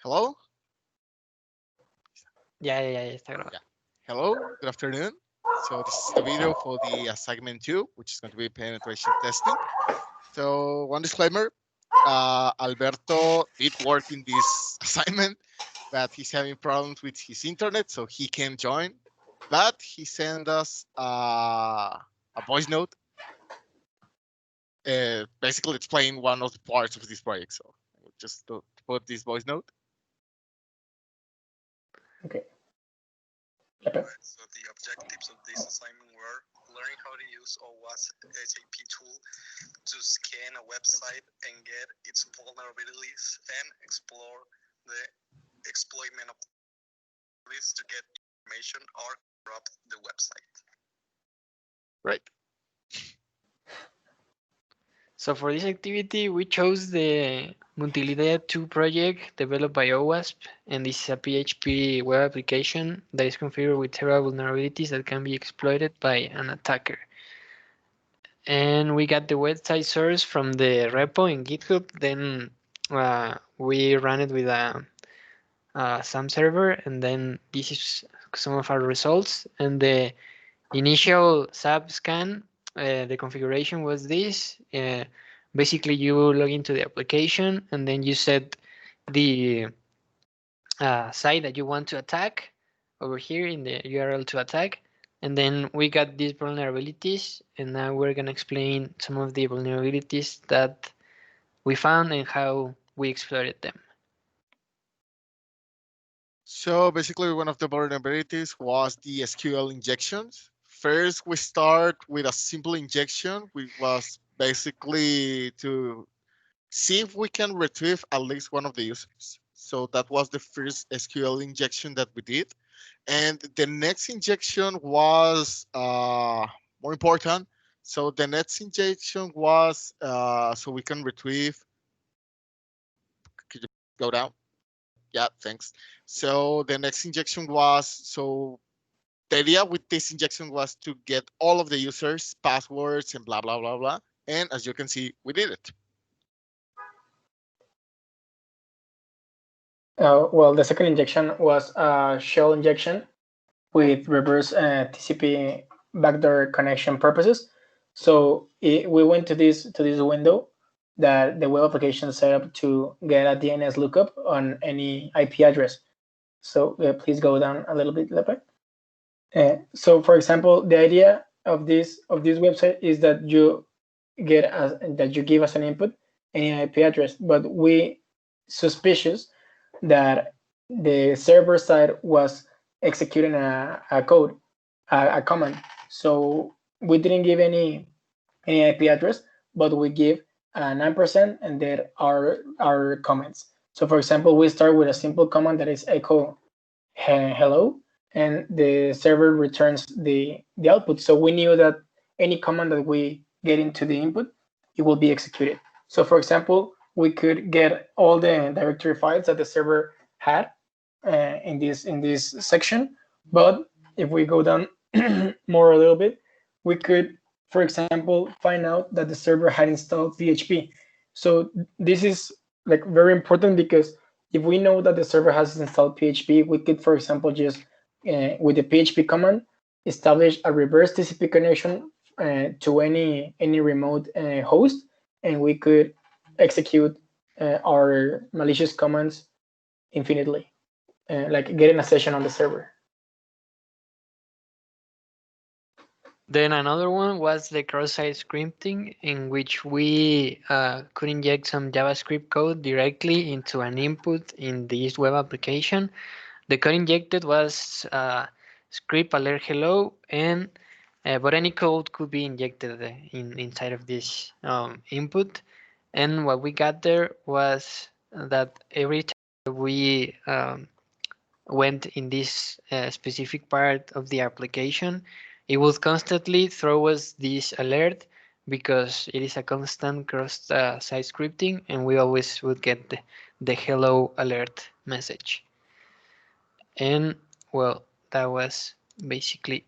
Hello? Está grabado. Yeah. Hello, good afternoon. So this is the video for the assignment 2, which is going to be penetration testing. So one disclaimer, Alberto did work in this assignment, but he's having problems with his internet, so he can't join. But he sent us a voice note, basically explaining one of the parts of this project. So just to put this voice note. Okay. Right, so the objectives of this assignment were learning how to use OWASP SAP tool to scan a website and get its vulnerabilities and explore the exploitment of this to get information or corrupt the website. Right. So for this activity, we chose the Mutillidae 2 project developed by OWASP, and this is a PHP web application that is configured with several vulnerabilities that can be exploited by an attacker. And we got the website source from the repo in GitHub. Then we ran it with a SAM server, and then this is some of our results. And the initial SAP scan, the configuration was this. Basically, you log into the application, and then you set the site that you want to attack over here in the URL to attack. And then we got these vulnerabilities, and now we're going to explain some of the vulnerabilities that we found and how we exploited them. So basically one of the vulnerabilities was the SQL injections. First, we start with a simple injection, which was basically to see if we can retrieve at least one of the users. So that was the first SQL injection that we did. And the next injection was more important. So the next injection was so we can retrieve. Could you go down? Yeah, thanks. So the next injection was, so the idea with this injection was to get all of the users' passwords and blah, blah, blah, blah. And as you can see, we did it. Well, the second injection was a shell injection with reverse TCP backdoor connection purposes. So we went to this window that the web application set up to get a DNS lookup on any IP address. So please go down a little bit, Lepe. So for example, the idea of this website is that you give us an input any IP address, but we suspicious that the server side was executing a code, a command. So we didn't give any IP address, but we give 9% and then our comments. So for example, we start with a simple command that is echo hello, and the server returns the output. So we knew that any command that we get into the input, it will be executed. So for example, we could get all the directory files that the server had in this section. But if we go down more a little bit, we could, for example, find out that the server had installed PHP. So this is like very important, because if we know that the server has installed PHP, we could, for example, just with the PHP command, establish a reverse TCP connection to any remote host, and we could execute our malicious commands infinitely, like getting a session on the server. Then another one was the cross-site scripting, in which we could inject some JavaScript code directly into an input in this web application. The code injected was script alert hello, and but any code could be injected inside of this input. And what we got there was that every time we went in this specific part of the application, it will constantly throw us this alert, because it is a constant cross-site scripting, and we always would get the hello alert message. And well, that was basically